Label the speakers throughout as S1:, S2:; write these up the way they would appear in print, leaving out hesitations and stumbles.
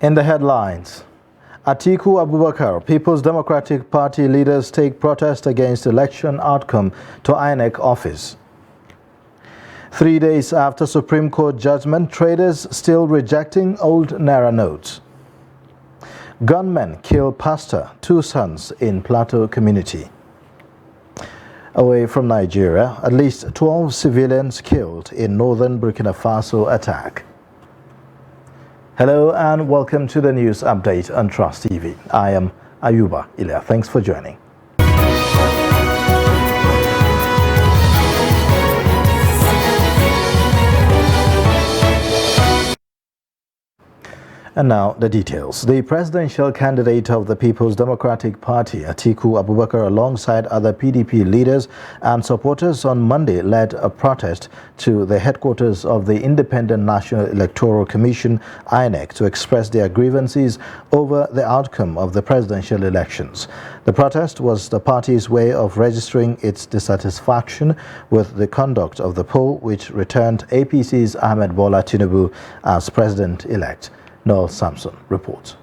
S1: In the headlines, Atiku Abubakar, People's Democratic Party leaders take protest against election outcome to INEC office. 3 days after Supreme Court judgment, traders still rejecting old Naira notes. Gunmen kill pastor, 2 sons in Plateau community. Away from Nigeria, at least 12 civilians killed in northern Burkina Faso attack. Hello and welcome to the news update on Trust TV. I am Ayuba Ilya. Thanks for joining. And now the details. The presidential candidate of the People's Democratic Party, Atiku Abubakar, alongside other PDP leaders and supporters on Monday led a protest to the headquarters of the Independent National Electoral Commission, INEC, to express their grievances over the outcome of the presidential elections. The protest was the party's way of registering its dissatisfaction with the conduct of the poll, which returned APC's Ahmed Bola Tinubu as president-elect. Noel Samson reports.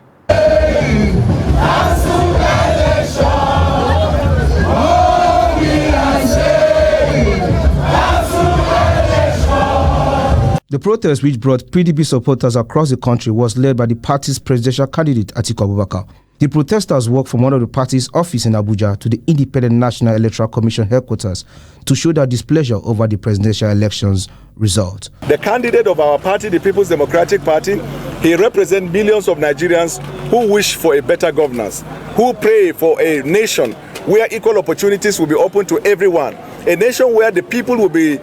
S2: The
S3: protest, which brought PDP supporters across the country, was led by the party's presidential candidate Atiku Abubakar. The protesters walked from one of the party's offices in Abuja to the Independent National Electoral Commission headquarters to show their displeasure over the presidential elections result.
S4: The candidate of our party, the People's Democratic Party, he represents millions of Nigerians who wish for a better governance, who pray for a nation where equal opportunities will be open to everyone, a nation where the people will be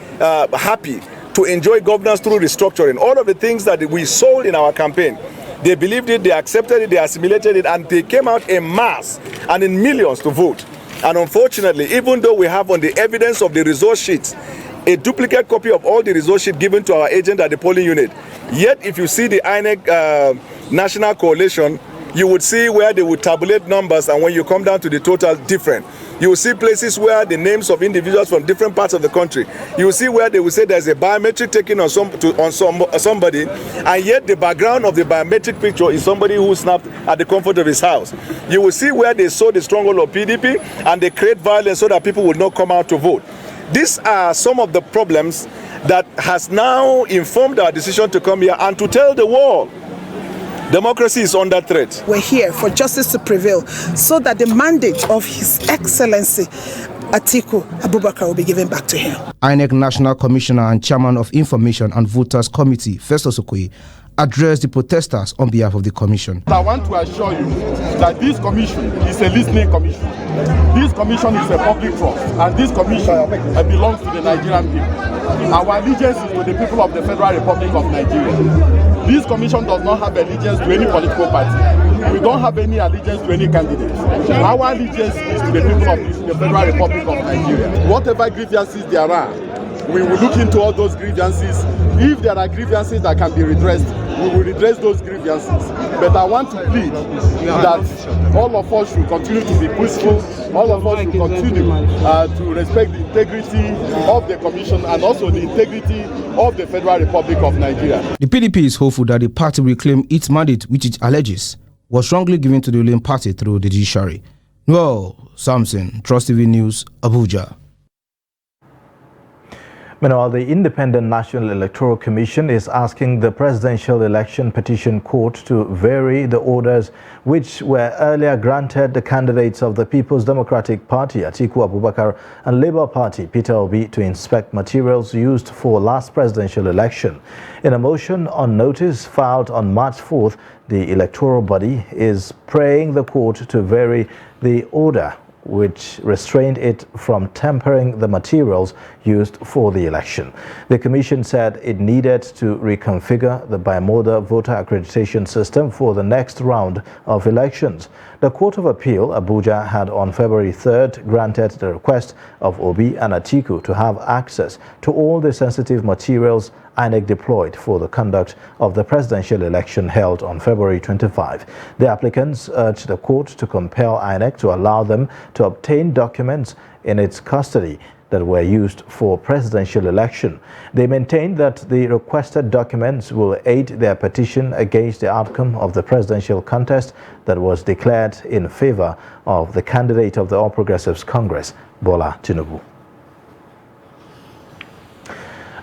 S4: happy to enjoy governance through restructuring. All of the things that we sold in our campaign, they believed it, they accepted it, they assimilated it, and they came out en masse and in millions to vote. And unfortunately, even though we have on the evidence of the result sheets a duplicate copy of all the result sheet given to our agent at the polling unit, yet if you see the INEC National Coalition, you would see where they would tabulate numbers, and when you come down to the total, different. You will see places where the names of individuals from different parts of the country. You will see where they will say there's a biometric taken on somebody, and yet the background of the biometric picture is somebody who snapped at the comfort of his house. You will see where they sow the stronghold of PDP and they create violence so that people will not come out to vote. These are some of the problems that has now informed our decision to come here and to tell the world democracy is under threat.
S5: We're here for justice to prevail so that the mandate of His Excellency Atiku Abubakar will be given back to him.
S3: INEC National Commissioner and Chairman of Information and Voters Committee, Festus Okoye, addressed the protesters on behalf of the commission.
S6: I want to assure you that this commission is a listening commission. This commission is a public trust, and this commission belongs to the Nigerian people. Our allegiance is to the people of the Federal Republic of Nigeria. This commission does not have allegiance to any political party. We don't have any allegiance to any candidate. Our allegiance is to the people of the Federal Republic of Nigeria. Whatever grievances there are, we will look into all those grievances. If there are grievances that can be redressed, we will redress those grievances. But I want to plead that all of us should continue to be peaceful, all of us should continue to respect the integrity of the commission and also the integrity of the Federal Republic of Nigeria.
S3: The PDP is hopeful that the party will claim its mandate, which it alleges was wrongly given to the ruling party through the judiciary. Noel Samson, Trust TV News, Abuja.
S1: Meanwhile, the Independent National Electoral Commission is asking the Presidential Election Petition Court to vary the orders which were earlier granted the candidates of the People's Democratic Party, Atiku Abubakar, and Labour Party, Peter Obi, to inspect materials used for last presidential election. In a motion on notice filed on March 4th, the electoral body is praying the court to vary the order which restrained it from tampering the materials used for the election. The commission said it needed to reconfigure the bimodal voter accreditation system for the next round of elections. The Court of Appeal, Abuja, had on February 3rd granted the request of Obi and Atiku to have access to all the sensitive materials INEC deployed for the conduct of the presidential election held on February 25. The applicants urged the court to compel INEC to allow them to obtain documents in its custody that were used for presidential election. They maintain that the requested documents will aid their petition against the outcome of the presidential contest that was declared in favor of the candidate of the All Progressives Congress, Bola Tinubu.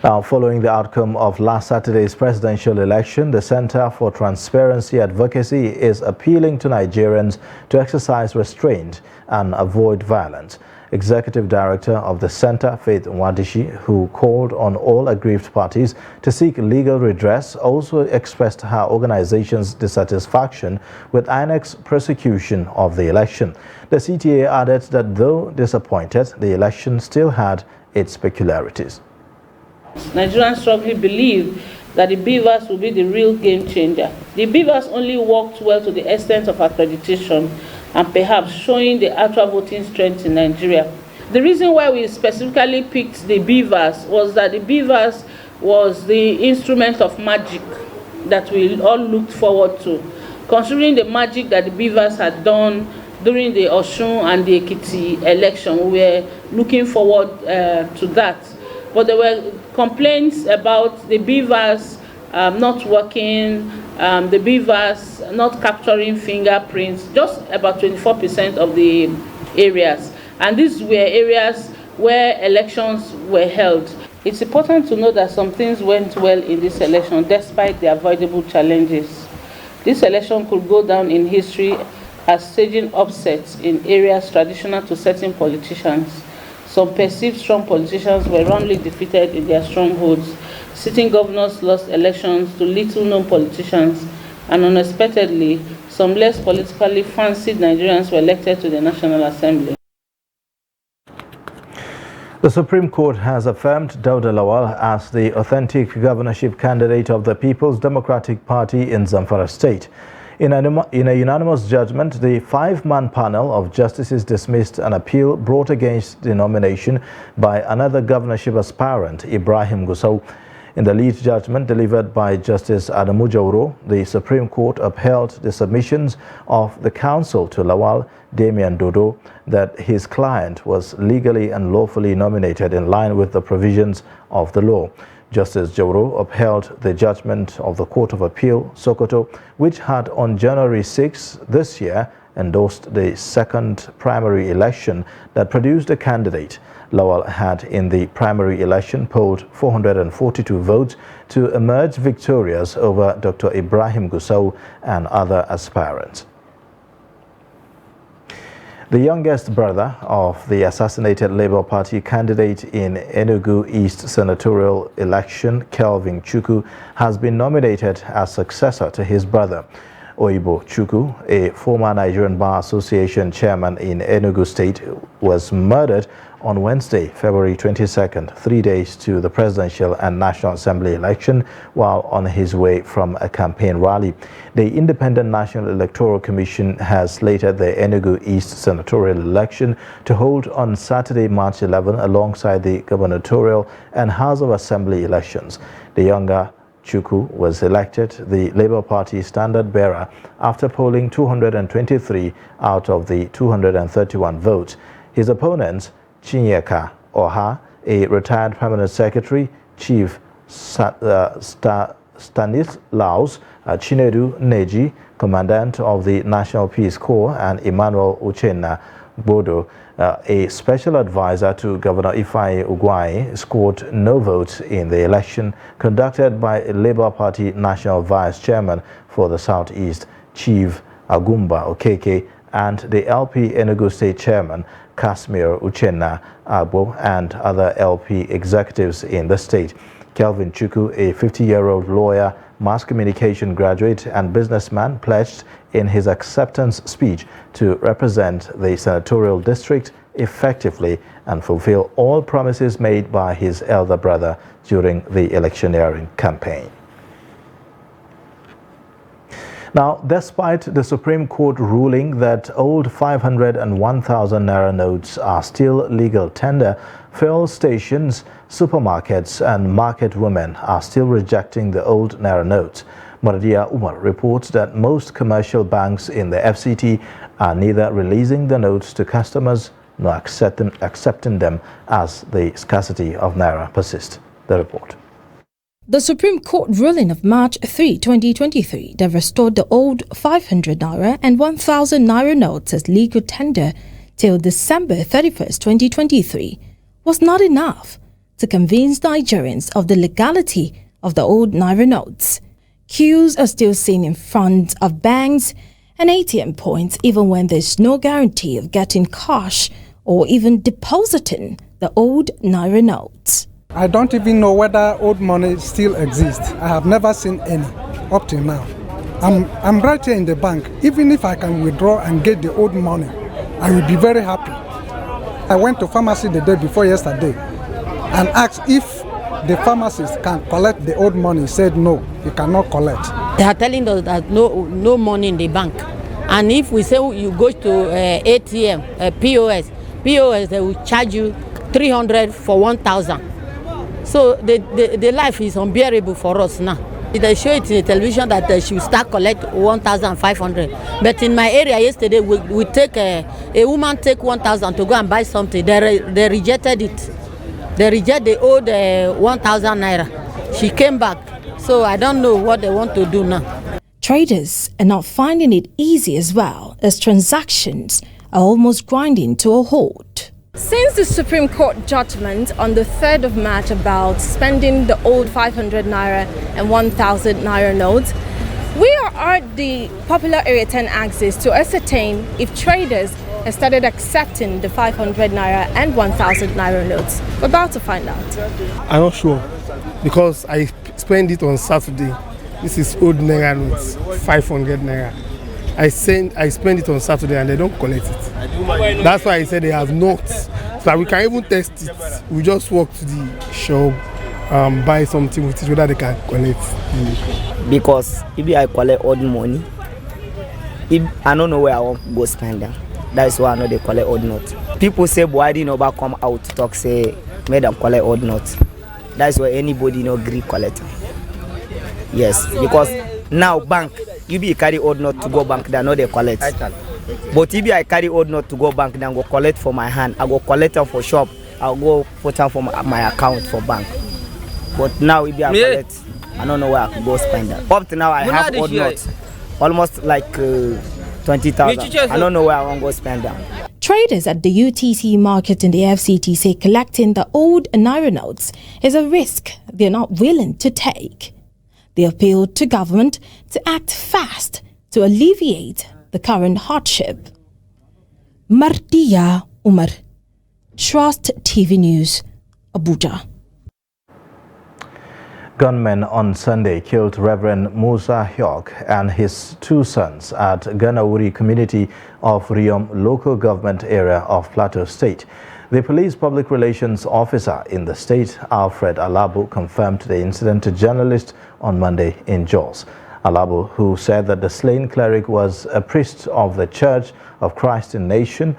S1: Now, following the outcome of last Saturday's presidential election, the Center for Transparency Advocacy is appealing to Nigerians to exercise restraint and avoid violence. Executive Director of the Center, Faith Nwadishi, who called on all aggrieved parties to seek legal redress, also expressed her organization's dissatisfaction with INEC's prosecution of the election. The CTA added that though disappointed, the election still had its peculiarities.
S2: Nigerians strongly believe that the BVAS will be the real game changer. The BVAS only worked well to the extent of accreditation and perhaps showing the actual voting strength in Nigeria. The reason why we specifically picked the BVAS was that the BVAS was the instrument of magic that we all looked forward to. Considering the magic that the BVAS had done during the Osun and the Ekiti election, we were looking forward to that. But there were complaints about the BVAS not working, the BVAS not capturing fingerprints, just about 24% of the areas. And these were areas where elections were held. It's important to know that some things went well in this election despite the avoidable challenges. This election could go down in history as staging upsets in areas traditional to certain politicians. Some perceived strong politicians were roundly defeated in their strongholds. Sitting governors lost elections to little-known politicians, and unexpectedly, some less politically fancied Nigerians were elected to the National Assembly.
S1: The Supreme Court has affirmed Dauda Lawal as the authentic governorship candidate of the People's Democratic Party in Zamfara State. In a unanimous judgment, the 5-man panel of justices dismissed an appeal brought against the nomination by another governorship aspirant, Ibrahim Gusau. In the lead judgment delivered by Justice Adamu Jauro, the Supreme Court upheld the submissions of the counsel to Lawal, Damian Dodo, that his client was legally and lawfully nominated in line with the provisions of the law. Justice Jauro upheld the judgment of the Court of Appeal, Sokoto, which had on January 6 this year endorsed the second primary election that produced a candidate. Lawal had in the primary election polled 442 votes to emerge victorious over Dr. Ibrahim Gusau and other aspirants. The youngest brother of the assassinated Labour Party candidate in Enugu East senatorial election, Kelvin Chukwu, has been nominated as successor to his brother. Oyibo Chukwu, a former Nigerian Bar Association chairman in Enugu State, was murdered on Wednesday, February 22nd, 3 days to the presidential and National Assembly election while on his way from a campaign rally. The Independent National Electoral Commission has slated the Enugu East senatorial election to hold on Saturday, March 11, alongside the gubernatorial and House of Assembly elections. The younger Chukwu was elected the Labour Party standard bearer after polling 223 out of the 231 votes. His opponents, Chinyeka Oha, a retired permanent secretary, Chief Stanislaus Chinedu Neji, commandant of the National Peace Corps, and Emmanuel Uchenna Bodo, a special advisor to Governor Ifeanyi Ugwuanyi, scored no votes in the election conducted by Labour Party National Vice Chairman for the Southeast, Chief Agumba Okeke, and the LP Enugu State Chairman, Casimir Uchenna Agbo, and other LP executives in the state. Kelvin Chukwu, a 50-year-old lawyer, mass communication graduate and businessman, pledged in his acceptance speech to represent the senatorial district effectively and fulfill all promises made by his elder brother during the electioneering campaign. Now, despite the Supreme Court ruling that old 500 and 1,000 Naira notes are still legal tender, fuel stations, supermarkets and market women are still rejecting the old Naira notes. Maradia Umar reports that most commercial banks in the FCT are neither releasing the notes to customers not accepting them as the scarcity of naira persists. The report.
S7: The Supreme Court ruling of March 3, 2023 that restored the old 500 naira and 1,000 naira notes as legal tender till December 31, 2023 was not enough to convince Nigerians of the legality of the old naira notes. Queues are still seen in front of banks and ATM points even when there's no guarantee of getting cash or even depositing the old naira notes.
S8: I don't even know whether old money still exists. I have never seen any up till now. I'm right here in the bank. Even if I can withdraw and get the old money, I will be very happy. I went to pharmacy the day before yesterday and asked if the pharmacist can collect the old money. He said no, he cannot collect.
S9: They are telling us that no money in the bank. And if we say you go to ATM, POS, they will charge you 300 for 1,000. So the life is unbearable for us now. They show it in the television that they should start collect 1,500. But in my area yesterday, we take a woman take 1,000 to go and buy something. They rejected it. They reject the old 1,000 naira. She came back. So I don't know what they want to do now.
S7: Traders are not finding it easy as well, as transactions are almost grinding to a halt.
S10: Since the Supreme Court judgment on the 3rd of March about spending the old 500 naira and 1,000 naira notes, we are at the popular Area 10 axis to ascertain if traders have started accepting the 500 naira and 1,000 naira notes. We're about to find out.
S11: I'm not sure because I spent it on Saturday. This is old naira notes, 500 naira. I spend it on Saturday and they don't collect it. That's why I said they have not. So that we can even test it. We just walk to the shop, buy something with it, whether they can collect.
S12: Because if I collect old money, I don't know where I want to go spend them. That's why I know they collect old notes. People say, boy, didn't know come out to talk, say, made them collect old notes. That's why anybody no agree collect. Yes, because now bank, if you carry old note to go bank, they know they collect. But if I carry old note to go bank, then go collect for my hand. I go collect them for shop. I'll go put them for my account for bank. But now if I collect, I don't know where I can go spend that. Up to now I have old notes, almost like 20,000. I don't know where I want to go spend that.
S7: Traders at the UTC market in the FCT say collecting the old naira notes is a risk they're not willing to take. They appealed to government to act fast to alleviate the current hardship. Martia Umar, Trust TV News, Abuja.
S1: Gunmen on Sunday killed Reverend Musa Hyok and his two sons at Ganawuri community of Riom local government area of Plateau State. The police public relations officer in the state, Alfred Alabo, confirmed the incident to journalists on Monday in Jos. Alabo, who said that the slain cleric was a priest of the Church of Christ in Nation,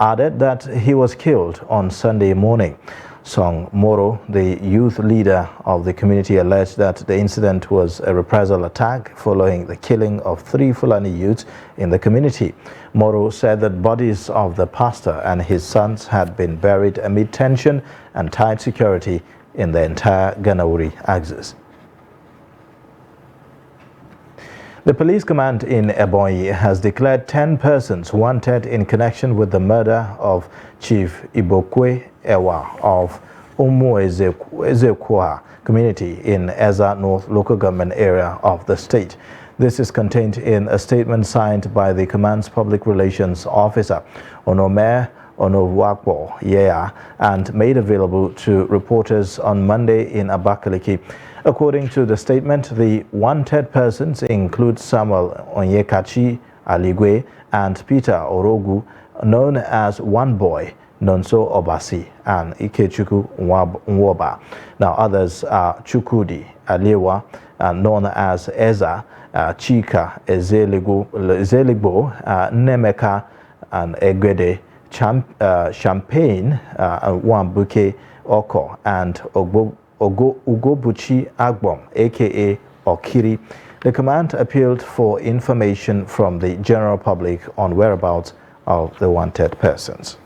S1: added that he was killed on Sunday morning. Song Moro, the youth leader of the community, alleged that the incident was a reprisal attack following the killing of 3 Fulani youths in the community. Moro said that bodies of the pastor and his sons had been buried amid tension and tight security in the entire Ganawuri axis. The police command in Ebonyi has declared 10 persons wanted in connection with the murder of Chief Ibokwe Ewa of Umu Ezekwa community in Eza North local government area of the state. This is contained in a statement signed by the command's public relations officer, Onome Onowakbo Yea, and made available to reporters on Monday in Abakaliki. According to the statement, the wanted persons include Samuel Onyekachi Aligwe and Peter Orogu, known as One Boy, Nonso Obasi, and Ikechuku Nwoba. Now others are Chukudi Alewa, known as Eza, Chika Ezeligbo, Nemeka and Egwede, Champagne, Wambuke Oko, and Ugobuchi Agbom, aka Okiri. The command appealed for information from the general public on whereabouts of the wanted persons.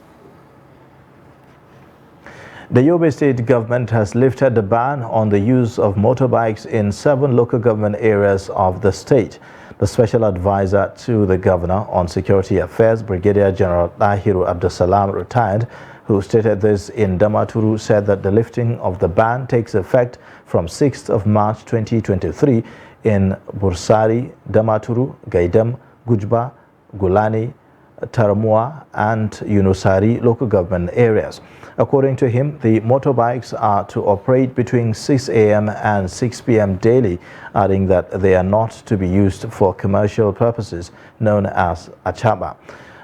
S1: The Yobe State government has lifted the ban on the use of motorbikes in 7 local government areas of the state. The special advisor to the governor on security affairs, Brigadier General Dahiru Abdulsalam, retired, who stated this in Damaturu, said that the lifting of the ban takes effect from 6th of March 2023 in Bursari, Damaturu, Gaidam, Gujba, Gulani, Taramua and Yunusari local government areas. According to him, the motorbikes are to operate between 6 a.m. and 6 p.m. daily, adding that they are not to be used for commercial purposes known as achaba.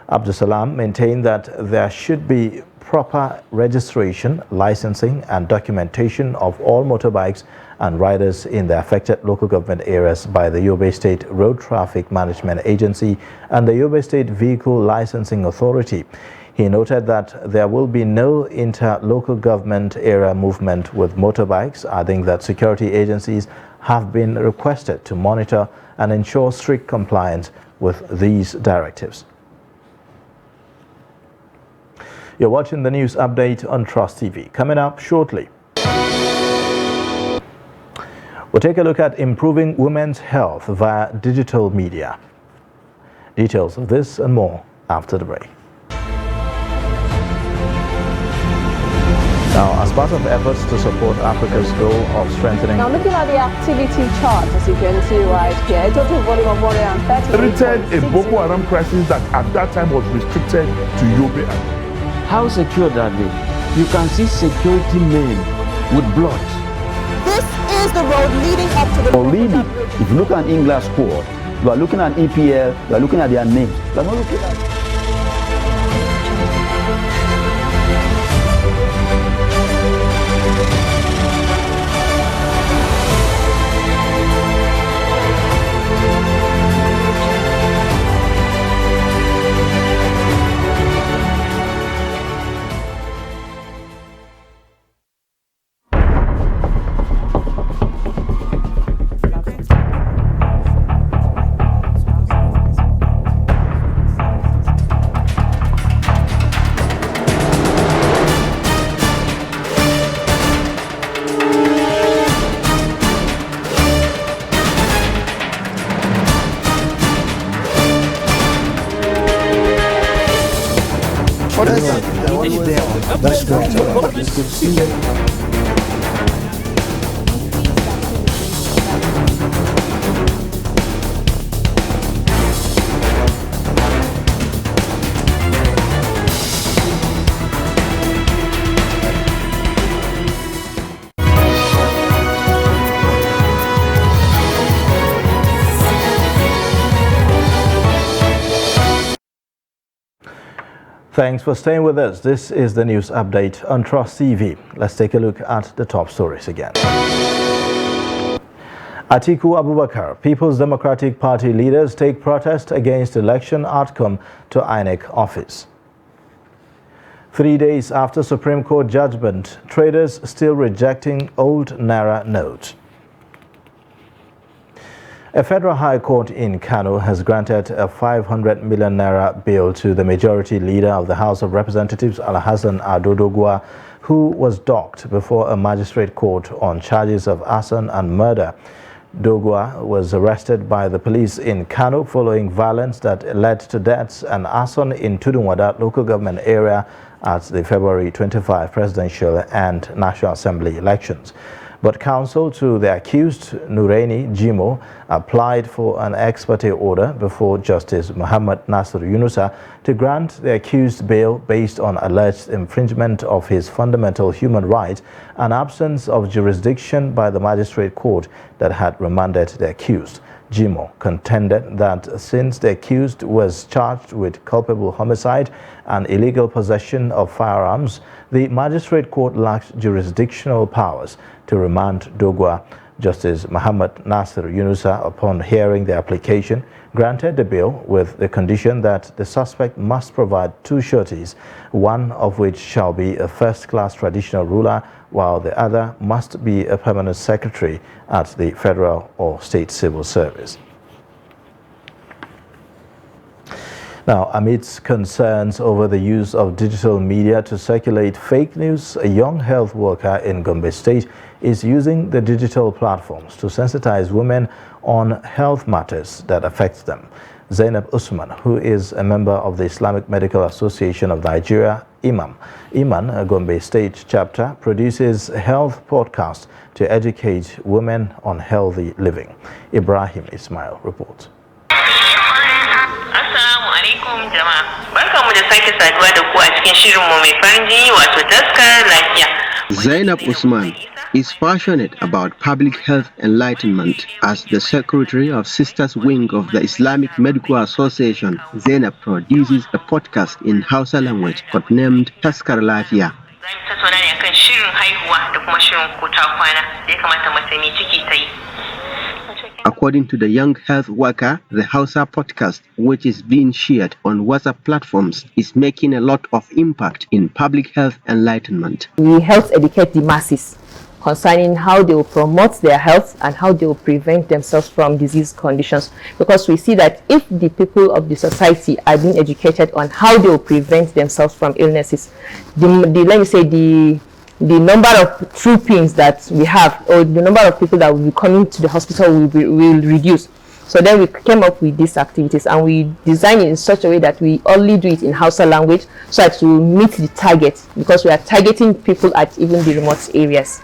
S1: Abdulsalam maintained that there should be proper registration, licensing and documentation of all motorbikes and riders in the affected local government areas by the Yobe State Road Traffic Management Agency and the Yobe State Vehicle Licensing Authority. He noted that there will be no inter-local government area movement with motorbikes, adding that security agencies have been requested to monitor and ensure strict compliance with these directives. You're watching the news update on Trust TV. Coming up shortly, we'll take a look at improving women's health via digital media. Details of this and more after the break. Now, as part of efforts to support Africa's goal of strengthening...
S13: Now, looking at the activity chart, as you can see right here, a total volume of 130...
S14: Treated a Boko Haram crisis that at that time was restricted to Yobe.
S15: How secure are they? You can see security men with blood.
S13: This is the road leading up to the...
S15: Already, if you look at England squad, you are looking at EPL, you are looking at their names. You are not looking at...
S16: That's great. It's good to see you.
S1: Thanks for staying with us. This is the news update on Trust TV. Let's take a look at the top stories again. Atiku Abubakar, People's Democratic Party leaders take protest against election outcome to INEC office. 3 days after Supreme Court judgment, traders still rejecting old Naira note. A federal high court in Kano has granted a 500 million naira bail to the majority leader of the House of Representatives, Alhassan Ado Doguwa, who was docked before a magistrate court on charges of arson and murder. Doguwa was arrested by the police in Kano following violence that led to deaths and arson in Tudunwada local government area at the February 25 presidential and National Assembly elections. But counsel to the accused, Nuraini Jimo, applied for an ex parte order before Justice Muhammad Nasir Yunusa to grant the accused bail based on alleged infringement of his fundamental human rights and absence of jurisdiction by the magistrate court that had remanded the accused. Jimo contended that since the accused was charged with culpable homicide and illegal possession of firearms, the magistrate court lacked jurisdictional powers to remand Doguwa. Justice Muhammad Nasir Yunusa, upon hearing the application, granted the bail with the condition that the suspect must provide 2 sureties, one of which shall be a first-class traditional ruler, while the other must be a permanent secretary at the federal or state civil service. Now, amidst concerns over the use of digital media to circulate fake news, a young health worker in Gombe State is using the digital platforms to sensitize women on health matters that affect them. Zainab Usman, who is a member of the Islamic Medical Association of Nigeria, Iman, a Gombe State chapter, produces health podcasts to educate women on healthy living. Ibrahim Ismail reports.
S17: Zainab Usman is passionate about public health enlightenment. As the secretary of Sisters Wing of the Islamic Medical Association, Zainab produces a podcast in Hausa language codenamed Taskar Lafiya. According to the young health worker, the Hausa podcast, which is being shared on WhatsApp platforms, is making a lot of impact in public health enlightenment.
S18: We help educate the masses concerning how they will promote their health and how they will prevent themselves from disease conditions, because we see that if the people of the society are being educated on how they will prevent themselves from illnesses, the number of troopings that we have, or the number of people that will be coming to the hospital will reduce. So then we came up with these activities and we designed it in such a way that we only do it in Hausa language so that we meet the target, because we are targeting people at even the remote areas.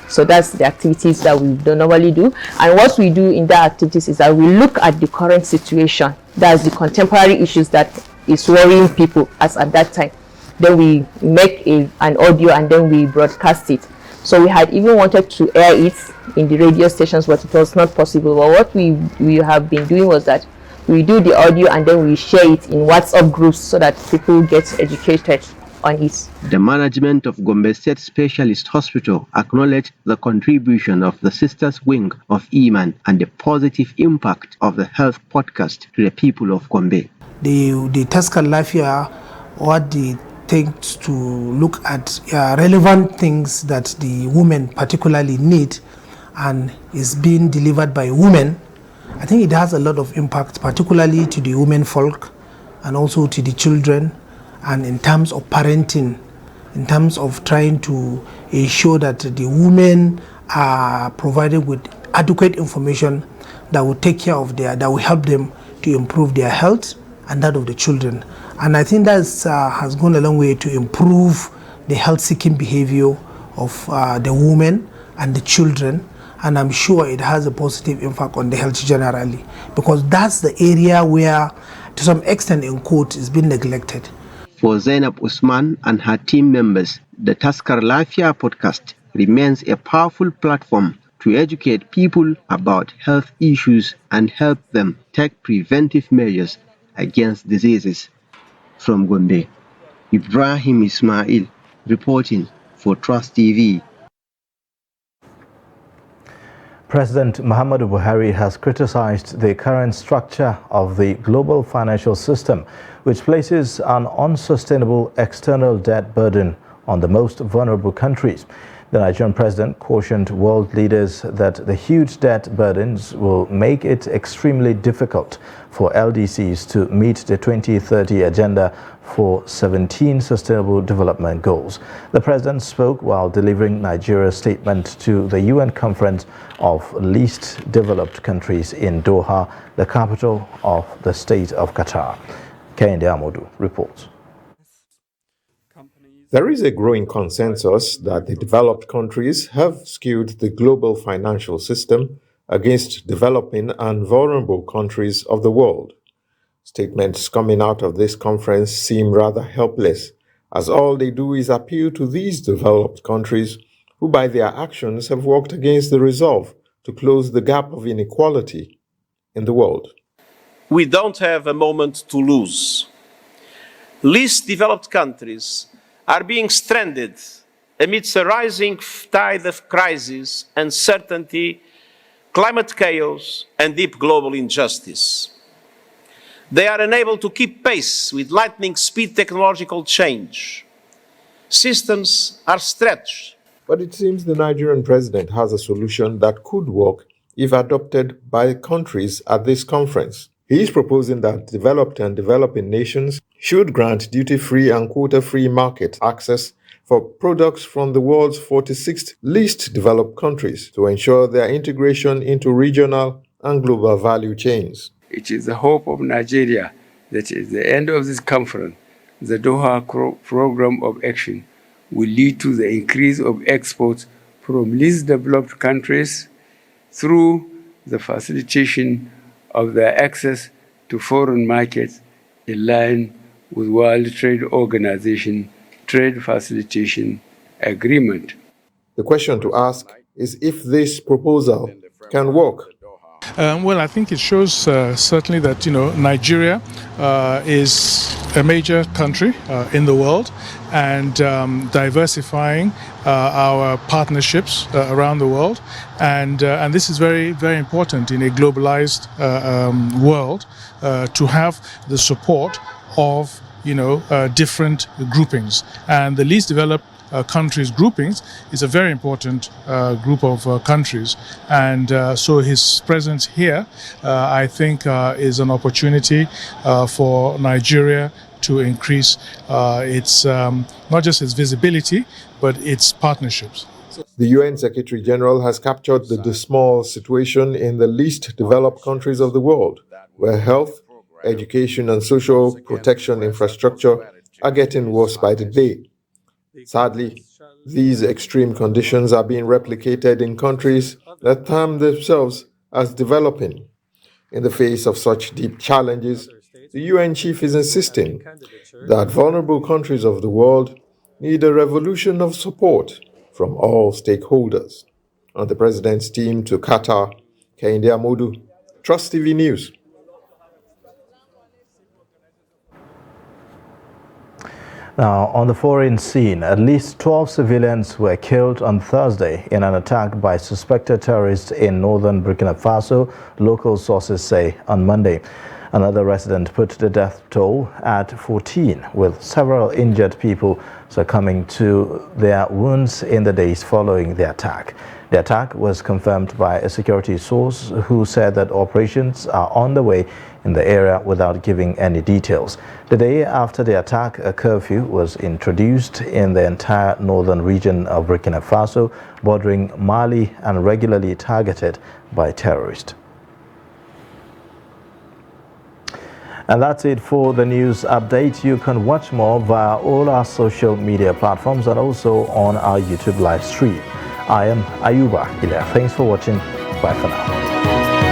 S18: So that's the activities that we don't normally do. And what we do in that activities is that we look at the current situation, that's the contemporary issues that is worrying people as at that time. Then we make an audio and then we broadcast it. So we had even wanted to air it in the radio stations, but it was not possible. But what we have been doing was that we do the audio and then we share it in WhatsApp groups so that people get educated on it.
S17: The management of Gombe State Specialist Hospital acknowledged the contribution of the Sisters Wing of Iman and the positive impact of the health podcast to the people of Gombe.
S19: The Taskar Lafiya, what the takes to look at relevant things that the women particularly need and is being delivered by women, I think it has a lot of impact, particularly to the women folk and also to the children, and in terms of parenting, in terms of trying to ensure that the women are provided with adequate information that will take care of that will help them to improve their health and that of the children. And I think that has gone a long way to improve the health-seeking behavior of the women and the children, and I'm sure it has a positive impact on the health generally, because that's the area where, to some extent in quote, is being neglected.
S17: For Zainab Usman and her team members, the Taskar Lafiya podcast remains a powerful platform to educate people about health issues and help them take preventive measures against diseases. From Gombe, Ibrahim Ismail reporting for Trust TV.
S1: President Muhammadu Buhari has criticized the current structure of the global financial system, which places an unsustainable external debt burden on the most vulnerable countries. The Nigerian president cautioned world leaders that the huge debt burdens will make it extremely difficult for LDCs to meet the 2030 agenda for 17 Sustainable Development Goals. The president spoke while delivering Nigeria's statement to the UN Conference of Least Developed Countries in Doha, the capital of the state of Qatar. Kehinde Amodu reports.
S20: There is a growing consensus that the developed countries have skewed the global financial system against developing and vulnerable countries of the world. Statements coming out of this conference seem rather helpless, as all they do is appeal to these developed countries who by their actions have worked against the resolve to close the gap of inequality in the world.
S21: We don't have a moment to lose. Least developed countries are being stranded amidst a rising tide of crisis, uncertainty, climate chaos, and deep global injustice. They are unable to keep pace with lightning speed technological change. Systems are stretched.
S20: But it seems the Nigerian president has a solution that could work if adopted by countries at this conference. He is proposing that developed and developing nations should grant duty-free and quota-free market access for products from the world's 46 least developed countries to ensure their integration into regional and global value chains.
S4: It is the hope of Nigeria that at the end of this conference, the Doha Program of Action will lead to the increase of exports from least developed countries through the facilitation of their access to foreign markets in line with World Trade Organization Trade Facilitation Agreement.
S20: The question to ask is if this proposal can work.
S22: Well, I think it shows certainly that, Nigeria is a major country in the world, and diversifying our partnerships around the world. And this is very, very important in a globalized world to have the support of, different groupings. And the least developed countries groupings is a very important group of countries, and so his presence here I think is an opportunity for Nigeria to increase its not just its visibility but its partnerships.
S20: The UN Secretary General has captured the dismal situation in the least developed countries of the world, where health, education and social protection infrastructure are getting worse by the day. Sadly, these extreme conditions are being replicated in countries that term themselves as developing. In the face of such deep challenges, the UN chief is insisting that vulnerable countries of the world need a revolution of support from all stakeholders. On the president's team to Qatar, Kehinde Amodu, Trust TV News.
S1: Now, on the foreign scene, at least 12 civilians were killed on Thursday in an attack by suspected terrorists in northern Burkina Faso, local sources say on Monday. Another resident put the death toll at 14, with several injured people succumbing to their wounds in the days following the attack. The attack was confirmed by a security source who said that operations are on the way in the area without giving any details. The day after the attack, a curfew was introduced in the entire northern region of Burkina Faso, bordering Mali and regularly targeted by terrorists. And that's it for the news update. You can watch more via all our social media platforms and also on our YouTube live stream. I am Ayuba Ila. Thanks for watching. Bye for now.